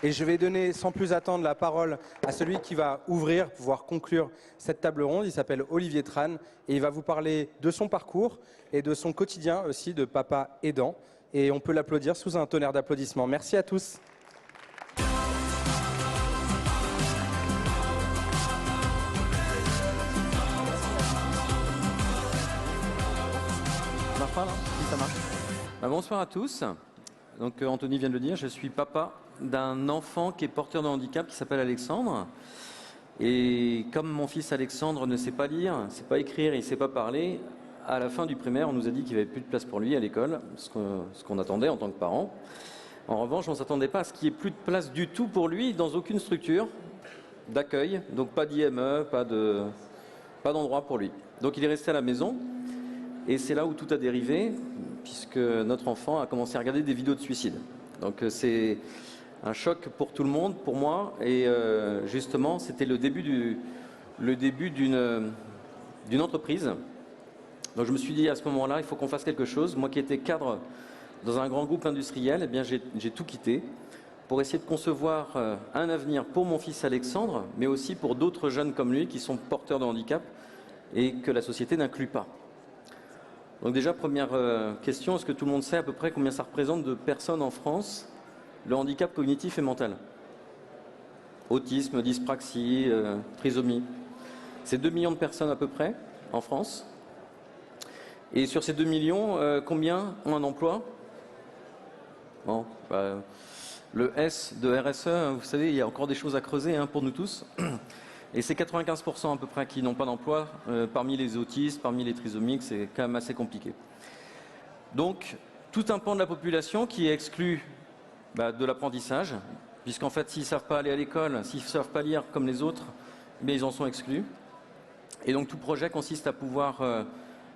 Et je vais donner sans plus attendre la parole à celui qui va ouvrir, pouvoir conclure cette table ronde. Il s'appelle Olivier Tran et il va vous parler de son parcours et de son quotidien aussi de papa aidant. Et on peut l'applaudir sous un tonnerre d'applaudissements. Merci à tous. Ça marche pas là? Si, ça marche. Bonsoir à tous. Donc Anthony vient de le dire, je suis papa d'un enfant qui est porteur de handicap qui s'appelle Alexandre. Et comme mon fils Alexandre ne sait pas lire, ne sait pas écrire, il ne sait pas parler, à la fin du primaire, on nous a dit qu'il n'y avait plus de place pour lui à l'école, ce qu'on attendait en tant que parent. En revanche, on ne s'attendait pas à ce qu'il n'y ait plus de place du tout pour lui dans aucune structure d'accueil, donc pas d'IME, pas d'endroit pour lui. Donc il est resté à la maison. Et c'est là où tout a dérivé, puisque notre enfant a commencé à regarder des vidéos de suicide. Donc c'est un choc pour tout le monde, pour moi, et justement c'était le début d'une entreprise. Donc je me suis dit à ce moment-là, il faut qu'on fasse quelque chose. Moi qui étais cadre dans un grand groupe industriel, eh bien j'ai tout quitté pour essayer de concevoir un avenir pour mon fils Alexandre, mais aussi pour d'autres jeunes comme lui qui sont porteurs de handicap et que la société n'inclut pas. Donc déjà, première question, est-ce que tout le monde sait à peu près combien ça représente de personnes en France, le handicap cognitif et mental? Autisme, dyspraxie, trisomie. C'est 2 millions de personnes à peu près en France. Et sur ces 2 millions, combien ont un emploi? Bon, le S de RSE, vous savez, il y a encore des choses à creuser pour nous tous. Et c'est 95% à peu près qui n'ont pas d'emploi, parmi les autistes, parmi les trisomiques, c'est quand même assez compliqué. Donc, tout un pan de la population qui est exclu de l'apprentissage, puisqu'en fait, s'ils ne savent pas aller à l'école, s'ils ne savent pas lire comme les autres, mais ils en sont exclus. Et donc, tout projet consiste à pouvoir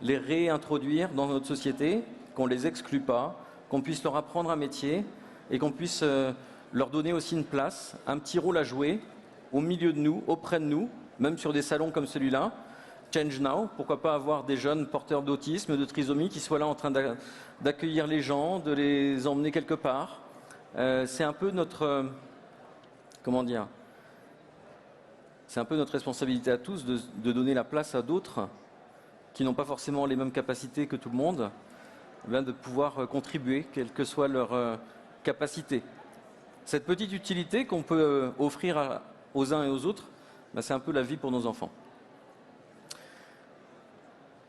les réintroduire dans notre société, qu'on ne les exclue pas, qu'on puisse leur apprendre un métier et qu'on puisse leur donner aussi une place, un petit rôle à jouer, au milieu de nous, auprès de nous, même sur des salons comme celui-là. Change Now, pourquoi pas avoir des jeunes porteurs d'autisme, de trisomie qui soient là en train d'accueillir les gens, de les emmener quelque part. C'est un peu notre... comment dire? C'est un peu notre responsabilité à tous de donner la place à d'autres qui n'ont pas forcément les mêmes capacités que tout le monde, de pouvoir contribuer, quelle que soit leur capacité. Cette petite utilité qu'on peut offrir aux uns et aux autres, c'est un peu la vie pour nos enfants.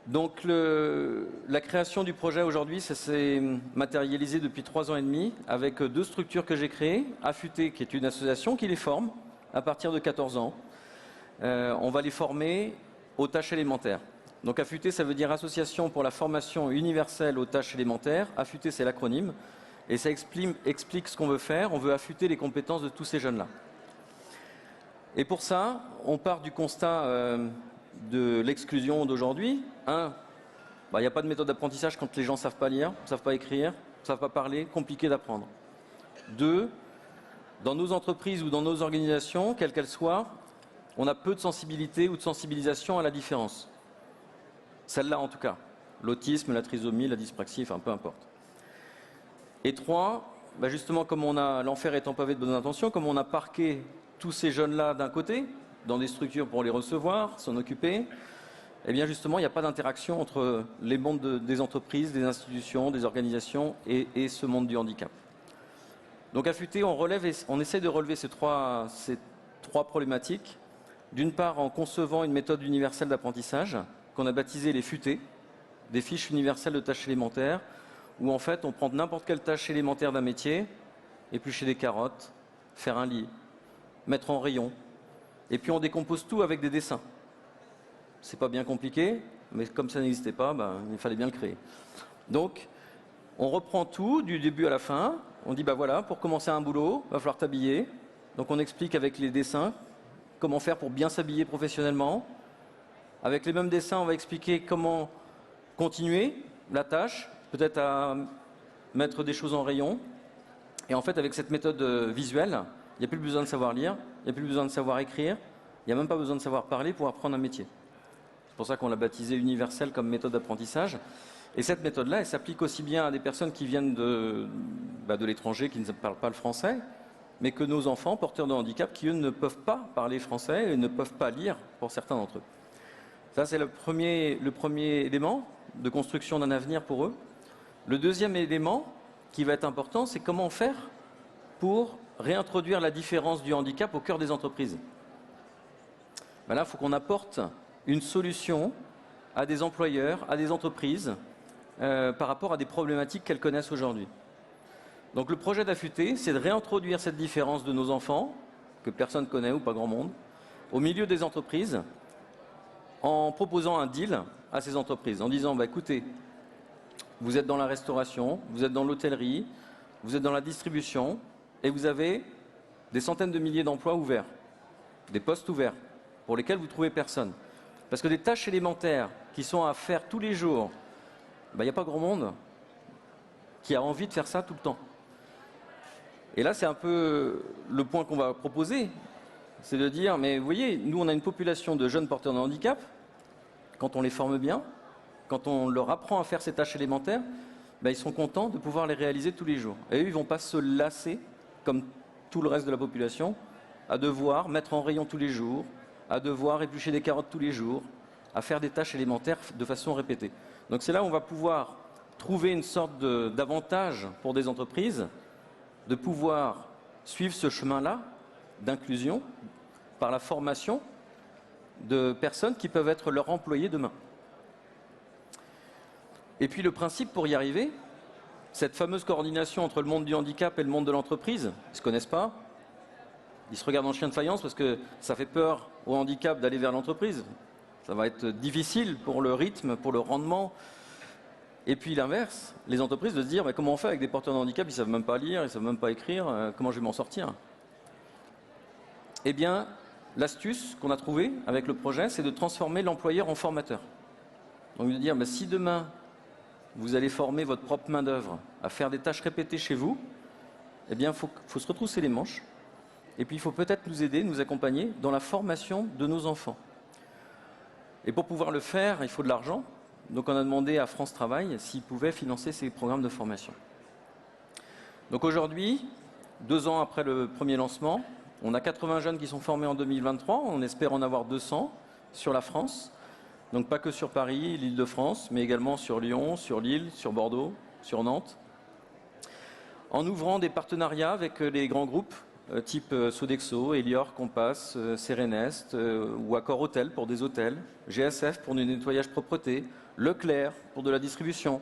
Donc la création du projet aujourd'hui, ça s'est matérialisé depuis 3 ans et demi avec 2 structures que j'ai créées. Affûté, qui est une association qui les forme à partir de 14 ans. On va les former aux tâches élémentaires. Donc Affûté, ça veut dire Association pour la formation universelle aux tâches élémentaires. Affûté, c'est l'acronyme. Et ça explique ce qu'on veut faire. On veut affûter les compétences de tous ces jeunes-là. Et pour ça, on part du constat de l'exclusion d'aujourd'hui. Il n'y a pas de méthode d'apprentissage quand les gens ne savent pas lire, ne savent pas écrire, ne savent pas parler, compliqué d'apprendre. 2, dans nos entreprises ou dans nos organisations, quelles qu'elles soient, on a peu de sensibilité ou de sensibilisation à la différence. Celle-là en tout cas. L'autisme, la trisomie, la dyspraxie, enfin peu importe. Et 3, justement comme on a l'enfer étant pavé de bonnes intentions, comme on a parqué tous ces jeunes-là d'un côté, dans des structures pour les recevoir, s'en occuper, eh bien justement, il n'y a pas d'interaction entre les mondes des entreprises, des institutions, des organisations et ce monde du handicap. Donc Affûté, on essaie de relever ces trois problématiques. D'une part, en concevant une méthode universelle d'apprentissage, qu'on a baptisée les FUTÉ, des fiches universelles de tâches élémentaires, où en fait, on prend n'importe quelle tâche élémentaire d'un métier, éplucher des carottes, faire un lit, mettre en rayon, et puis on décompose tout avec des dessins. C'est pas bien compliqué, mais comme ça n'existait pas, il fallait bien le créer. Donc, on reprend tout du début à la fin. On dit, voilà, pour commencer un boulot, il va falloir t'habiller. Donc on explique avec les dessins comment faire pour bien s'habiller professionnellement. Avec les mêmes dessins, on va expliquer comment continuer la tâche, peut-être à mettre des choses en rayon. Et en fait, avec cette méthode visuelle, il n'y a plus besoin de savoir lire, il n'y a plus besoin de savoir écrire, il n'y a même pas besoin de savoir parler pour apprendre un métier. C'est pour ça qu'on l'a baptisé universel comme méthode d'apprentissage. Et cette méthode-là, elle s'applique aussi bien à des personnes qui viennent de l'étranger, qui ne parlent pas le français, mais que nos enfants porteurs de handicap qui, eux, ne peuvent pas parler français et ne peuvent pas lire pour certains d'entre eux. Ça, c'est le premier élément de construction d'un avenir pour eux. Le deuxième élément qui va être important, c'est comment faire pour réintroduire la différence du handicap au cœur des entreprises. Ben là, il faut qu'on apporte une solution à des employeurs, à des entreprises, par rapport à des problématiques qu'elles connaissent aujourd'hui. Donc le projet d'Affûté, c'est de réintroduire cette différence de nos enfants, que personne ne connaît ou pas grand monde, au milieu des entreprises, en proposant un deal à ces entreprises, en disant, bah, écoutez, vous êtes dans la restauration, vous êtes dans l'hôtellerie, vous êtes dans la distribution, et vous avez des centaines de milliers d'emplois ouverts, des postes ouverts, pour lesquels vous ne trouvez personne. Parce que des tâches élémentaires qui sont à faire tous les jours, il n'y a pas grand monde qui a envie de faire ça tout le temps. Et là, c'est un peu le point qu'on va proposer, c'est de dire, mais vous voyez, nous, on a une population de jeunes porteurs de handicap, quand on les forme bien, quand on leur apprend à faire ces tâches élémentaires, ben, ils sont contents de pouvoir les réaliser tous les jours. Et eux, ils ne vont pas se lasser, comme tout le reste de la population, à devoir mettre en rayon tous les jours, à devoir éplucher des carottes tous les jours, à faire des tâches élémentaires de façon répétée. Donc c'est là où on va pouvoir trouver une sorte d'avantage pour des entreprises, de pouvoir suivre ce chemin-là d'inclusion par la formation de personnes qui peuvent être leurs employés demain. Et puis le principe pour y arriver, cette fameuse coordination entre le monde du handicap et le monde de l'entreprise, ils ne se connaissent pas, ils se regardent en chien de faïence parce que ça fait peur au handicap d'aller vers l'entreprise. Ça va être difficile pour le rythme, pour le rendement. Et puis l'inverse, les entreprises de se dire mais comment on fait avec des porteurs de handicap, ils ne savent même pas lire, ils ne savent même pas écrire, comment je vais m'en sortir? Eh bien, l'astuce qu'on a trouvée avec le projet, c'est de transformer l'employeur en formateur. Donc de dire mais si demain vous allez former votre propre main-d'œuvre à faire des tâches répétées chez vous, eh bien il faut se retrousser les manches. Et puis il faut peut-être nous aider, nous accompagner dans la formation de nos enfants. Et pour pouvoir le faire, il faut de l'argent. Donc on a demandé à France Travail s'ils pouvaient financer ces programmes de formation. Donc aujourd'hui, 2 ans après le premier lancement, on a 80 jeunes qui sont formés en 2023. On espère en avoir 200 sur la France. Donc pas que sur Paris, l'Île-de-France, mais également sur Lyon, sur Lille, sur Bordeaux, sur Nantes. En ouvrant des partenariats avec les grands groupes, type Sodexo, Elior, Compass, Serenest, ou Accor Hôtel pour des hôtels, GSF pour du nettoyage propreté, Leclerc pour de la distribution.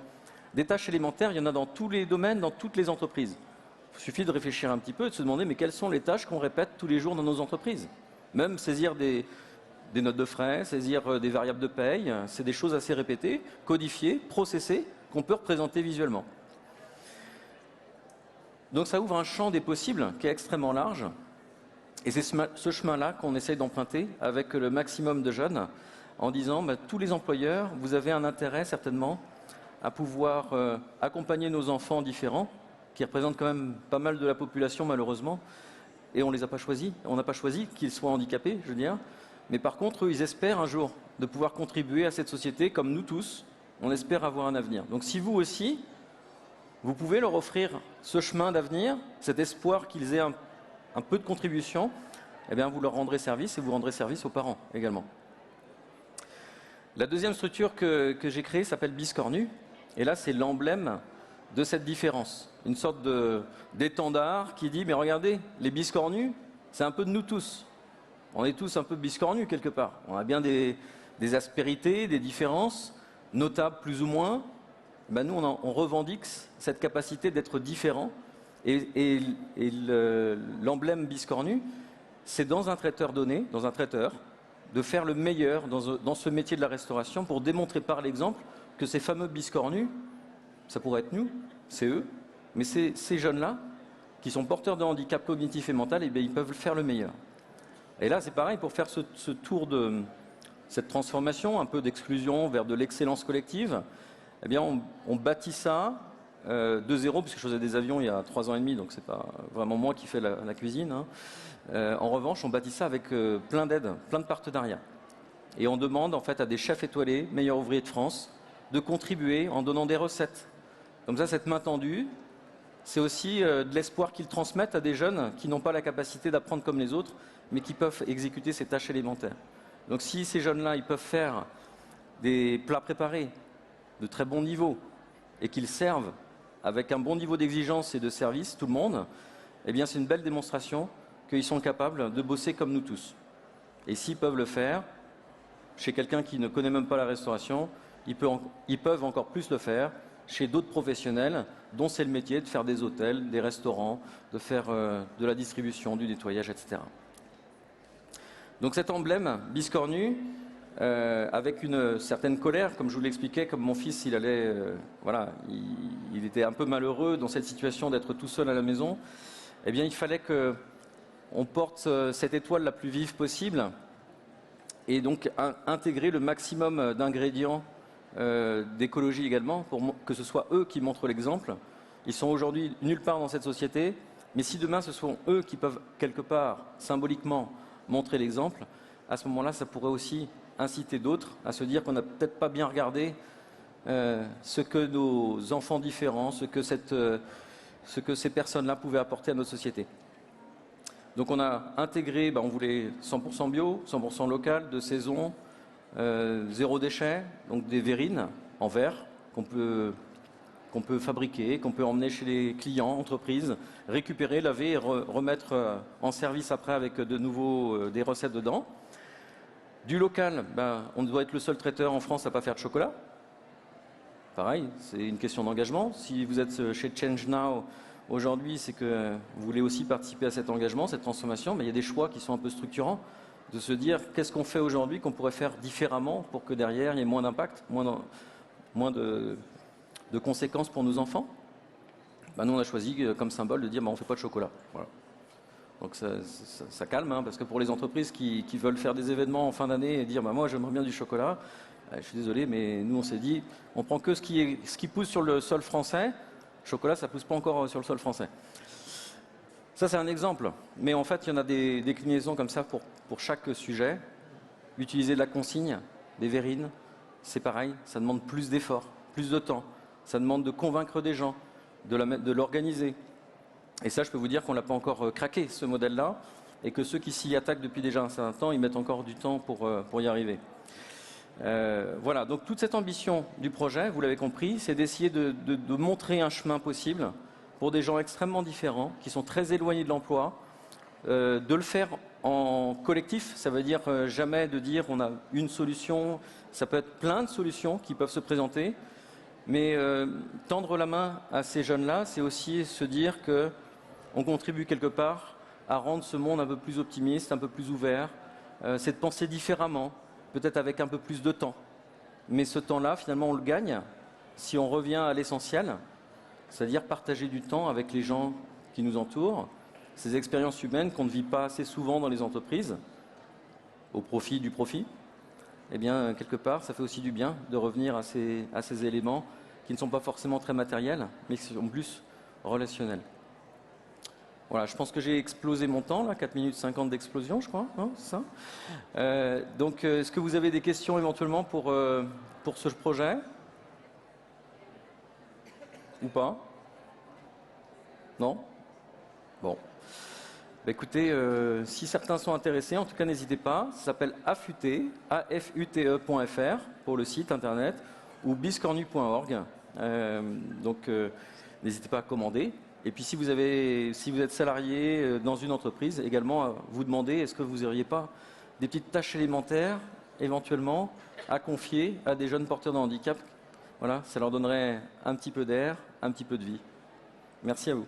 Des tâches élémentaires, il y en a dans tous les domaines, dans toutes les entreprises. Il suffit de réfléchir un petit peu et de se demander mais quelles sont les tâches qu'on répète tous les jours dans nos entreprises. Même saisir des notes de frais, saisir des variables de paye, c'est des choses assez répétées, codifiées, processées, qu'on peut représenter visuellement. Donc ça ouvre un champ des possibles qui est extrêmement large. Et c'est ce chemin-là qu'on essaye d'emprunter avec le maximum de jeunes en disant bah, tous les employeurs, vous avez un intérêt certainement à pouvoir accompagner nos enfants différents, qui représentent quand même pas mal de la population malheureusement, et on ne les a pas choisis. On n'a pas choisi qu'ils soient handicapés, je veux dire. Mais par contre, eux, ils espèrent un jour de pouvoir contribuer à cette société comme nous tous. On espère avoir un avenir. Donc si vous aussi, vous pouvez leur offrir ce chemin d'avenir, cet espoir qu'ils aient un peu de contribution, eh bien vous leur rendrez service et vous rendrez service aux parents également. La deuxième structure que j'ai créée s'appelle Biscornu. Et là, c'est l'emblème de cette différence. Une sorte d'étendard qui dit, mais regardez, les biscornus, c'est un peu de nous tous. On est tous un peu biscornus quelque part. On a bien des aspérités, des différences, notables plus ou moins. Ben nous, on revendique cette capacité d'être différent. Et l'emblème biscornu, c'est dans un traiteur donné, dans un traiteur, de faire le meilleur dans ce métier de la restauration pour démontrer par l'exemple que ces fameux biscornus, ça pourrait être nous, c'est eux, mais ces jeunes-là, qui sont porteurs de handicap cognitif et mental, eh bien, ils peuvent faire le meilleur. Et là, c'est pareil, pour faire ce tour de cette transformation, un peu d'exclusion vers de l'excellence collective, eh bien, on bâtit ça de zéro, parce que je faisais des avions il y a 3 ans et demi, donc c'est pas vraiment moi qui fais la cuisine. Hein. En revanche, on bâtit ça avec plein d'aides, plein de partenariats. Et on demande en fait à des chefs étoilés, meilleurs ouvriers de France, de contribuer en donnant des recettes. Comme ça, cette main tendue, c'est aussi de l'espoir qu'ils transmettent à des jeunes qui n'ont pas la capacité d'apprendre comme les autres, mais qui peuvent exécuter ces tâches élémentaires. Donc si ces jeunes-là, ils peuvent faire des plats préparés de très bon niveau et qu'ils servent avec un bon niveau d'exigence et de service, tout le monde, eh bien c'est une belle démonstration qu'ils sont capables de bosser comme nous tous. Et s'ils peuvent le faire, chez quelqu'un qui ne connaît même pas la restauration, ils peuvent encore plus le faire chez d'autres professionnels dont c'est le métier de faire des hôtels, des restaurants, de faire de la distribution, du nettoyage, etc. Donc cet emblème biscornu, avec une certaine colère, comme je vous l'expliquais, comme mon fils, il était un peu malheureux dans cette situation d'être tout seul à la maison, eh bien il fallait qu'on porte cette étoile la plus vive possible et donc intégrer le maximum d'ingrédients d'écologie également, pour que ce soit eux qui montrent l'exemple. Ils sont aujourd'hui nulle part dans cette société, mais si demain ce sont eux qui peuvent quelque part symboliquement montrer l'exemple, à ce moment-là, ça pourrait aussi inciter d'autres à se dire qu'on n'a peut-être pas bien regardé ce que nos enfants différents, ce que ces personnes-là pouvaient apporter à notre société. Donc on a intégré, on voulait 100% bio, 100% local, de saison, zéro déchet, donc des verrines en verre qu'on peut fabriquer, qu'on peut emmener chez les clients, entreprises, récupérer, laver et remettre en service après avec de nouveau des recettes dedans. Du local, on doit être le seul traiteur en France à ne pas faire de chocolat. Pareil, c'est une question d'engagement. Si vous êtes chez Change Now aujourd'hui, c'est que vous voulez aussi participer à cet engagement, cette transformation, mais il y a des choix qui sont un peu structurants, de se dire qu'est-ce qu'on fait aujourd'hui qu'on pourrait faire différemment pour que derrière il y ait moins d'impact, moins de conséquences pour nos enfants. Nous on a choisi comme symbole de dire on ne fait pas de chocolat. Voilà. Donc ça calme, parce que pour les entreprises qui veulent faire des événements en fin d'année et dire moi j'aimerais bien du chocolat, je suis désolé, mais nous on s'est dit on prend que ce qui pousse sur le sol français. Le chocolat, ça ne pousse pas encore sur le sol français. Ça, c'est un exemple. Mais en fait, il y en a des déclinaisons comme ça pour chaque sujet. Utiliser de la consigne, des verrines, c'est pareil. Ça demande plus d'efforts, plus de temps. Ça demande de convaincre des gens, de l'organiser. Et ça, je peux vous dire qu'on ne l'a pas encore craqué, ce modèle-là. Et que ceux qui s'y attaquent depuis déjà un certain temps, ils mettent encore du temps pour y arriver. Voilà, donc toute cette ambition du projet, vous l'avez compris, c'est d'essayer de montrer un chemin possible pour des gens extrêmement différents, qui sont très éloignés de l'emploi, de le faire en collectif. Ça veut dire jamais de dire on a une solution, ça peut être plein de solutions qui peuvent se présenter, mais tendre la main à ces jeunes-là, c'est aussi se dire qu'on contribue quelque part à rendre ce monde un peu plus optimiste, un peu plus ouvert, c'est de penser différemment, peut-être avec un peu plus de temps. Mais ce temps-là, finalement, on le gagne si on revient à l'essentiel, c'est-à-dire partager du temps avec les gens qui nous entourent, ces expériences humaines qu'on ne vit pas assez souvent dans les entreprises, au profit du profit. Eh bien, quelque part, ça fait aussi du bien de revenir à ces éléments qui ne sont pas forcément très matériels, mais qui sont plus relationnels. Voilà, je pense que j'ai explosé mon temps, là, 4 minutes 50 d'explosion, je crois, hein, c'est ça. Donc, est-ce que vous avez des questions éventuellement pour ce projet? Ou pas? Non? Bon. Écoutez, si certains sont intéressés, en tout cas, n'hésitez pas. Ça s'appelle affûté, afute.fr pour le site internet, ou biscornu.org. Donc, n'hésitez pas à commander. Et puis si vous êtes salarié dans une entreprise, également vous demandez est-ce que vous n'auriez pas des petites tâches élémentaires éventuellement à confier à des jeunes porteurs de handicap. Voilà, ça leur donnerait un petit peu d'air, un petit peu de vie. Merci à vous.